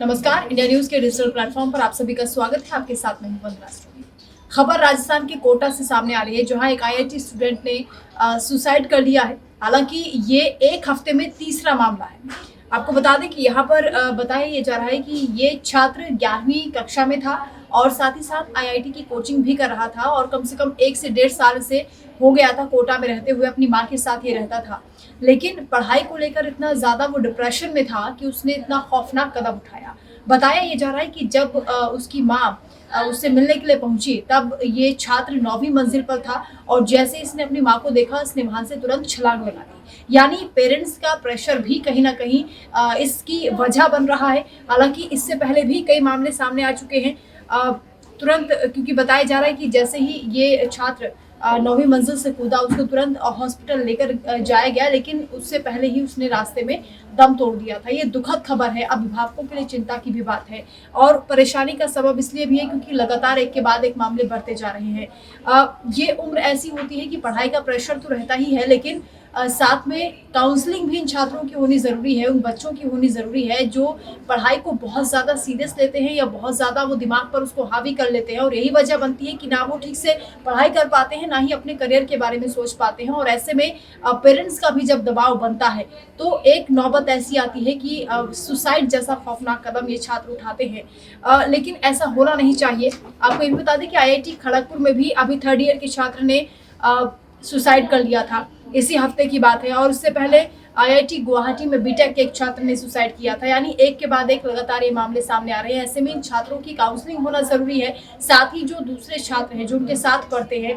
नमस्कार, India news के digital platform पर आप सभी का स्वागत है। आपके साथ में हूं वंदना स्टोरी। खबर राजस्थान के कोटा से सामने आ रही है, जहां एक आईआईटी स्टूडेंट ने सुसाइड कर लिया है। हालांकि ये एक हफ्ते में तीसरा मामला है। आपको बता दें कि यहाँ पर बताया ये जा रहा है कि ये छात्र 11वीं कक्षा में था और साथ ही साथ आईआईटी की कोचिंग भी कर रहा था और कम से कम 1 से 1.5 साल से हो गया था कोटा में रहते हुए अपनी माँ के साथ ये रहता था। लेकिन पढ़ाई को लेकर इतना ज़्यादा वो डिप्रेशन में था कि उसने इतना खौफनाक कदम उठाया। बताया ये जा रहा है कि जब उसकी माँ उससे मिलने के लिए पहुंची, तब ये छात्र 9वीं मंजिल पर था और जैसे इसने अपनी माँ को देखा, इसने वहां से तुरंत छलांग लगा दी। यानी पेरेंट्स का प्रेशर भी कहीं ना कहीं इसकी वजह बन रहा है। हालांकि इससे पहले भी कई मामले सामने आ चुके हैं। तुरंत, क्योंकि बताया जा रहा है कि जैसे ही ये छात्र 9वीं मंजिल से कूदा, उसको तुरंत हॉस्पिटल लेकर जाया गया, लेकिन उससे पहले ही उसने रास्ते में दम तोड़ दिया था। ये दुखद खबर है, अभिभावकों के लिए चिंता की भी बात है और परेशानी का सबब इसलिए भी है क्योंकि लगातार एक के बाद एक मामले बढ़ते जा रहे हैं। ये उम्र ऐसी होती है कि पढ़ाई का प्रेशर तो रहता ही है, लेकिन साथ में काउंसलिंग भी इन छात्रों की होनी ज़रूरी है, उन बच्चों की होनी ज़रूरी है जो पढ़ाई को बहुत ज़्यादा सीरियस लेते हैं या बहुत ज़्यादा वो दिमाग पर उसको हावी कर लेते हैं और यही वजह बनती है कि ना वो ठीक से पढ़ाई कर पाते हैं, ना ही अपने करियर के बारे में सोच पाते हैं। और ऐसे में पेरेंट्स का भी जब दबाव बनता है तो एक नौबत ऐसी आती है कि सुसाइड जैसा खौफनाक कदम ये छात्र उठाते हैं। लेकिन ऐसा होना नहीं चाहिए। आपको ये भी बता दें कि आईआईटी खड़गपुर में भी अभी 3rd ईयर के छात्र ने सुसाइड कर लिया था। इसी हफ्ते की बात है और इससे पहले आईआईटी गुवाहाटी में बीटेक के एक छात्र ने सुसाइड किया था। यानी एक के बाद एक लगातार ये मामले सामने आ रहे हैं। ऐसे में इन छात्रों की काउंसलिंग होना जरूरी है। साथ ही जो दूसरे छात्र हैं जो उनके साथ पढ़ते हैं,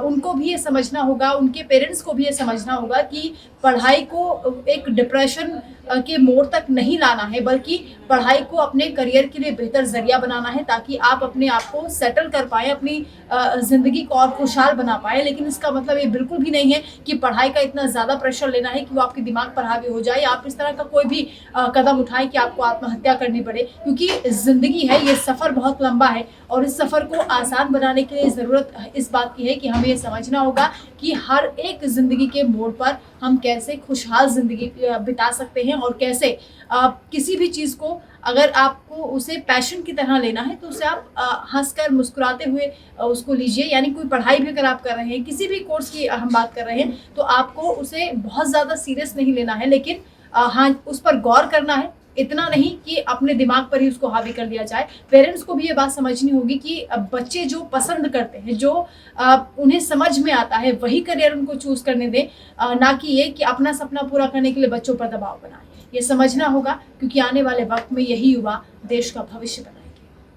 उनको भी ये समझना होगा, उनके पेरेंट्स को भी ये समझना होगा कि पढ़ाई को एक डिप्रेशन के मोड़ तक नहीं लाना है, बल्कि पढ़ाई को अपने करियर के लिए बेहतर जरिया बनाना है, ताकि आप अपने आप को सेटल कर पाए, अपनी जिंदगी को और खुशहाल बना पाए। लेकिन इसका मतलब ये बिल्कुल भी नहीं है कि पढ़ाई का इतना ज्यादा प्रेशर लेना है कि वो आपके दिमाग पर हावी हो जाए, आप इस तरह का कोई भी कदम उठाएं कि आपको आत्महत्या करनी पड़े। क्योंकि जिंदगी है, ये सफर बहुत लंबा है और इस सफर को आसान बनाने के लिए जरूरत इस बात की है कि हमें ये समझना होगा कि हर एक जिंदगी के मोड़ पर हम कैसे खुशहाल जिंदगी बिता सकते हैं और कैसे किसी भी चीज को, अगर आपको उसे पैशन की तरह लेना है तो उसे आप हंसकर मुस्कुराते हुए उसको लीजिए। यानी कोई पढ़ाई भी अगर आप कर रहे हैं, किसी भी कोर्स की हम बात कर रहे हैं, तो आपको उसे बहुत ज़्यादा सीरियस नहीं लेना है, लेकिन हाँ, उस पर गौर करना है। इतना नहीं कि अपने दिमाग पर ही उसको हावी कर लिया जाए। पेरेंट्स को भी ये बात समझनी होगी कि बच्चे जो पसंद करते हैं, जो उन्हें समझ में आता है, वही करियर उनको चूज करने दें, ना कि ये कि अपना सपना पूरा करने के लिए बच्चों पर दबाव बनाएं। ये समझना होगा क्योंकि आने वाले वक्त में यही युवा देश का भविष्य बना।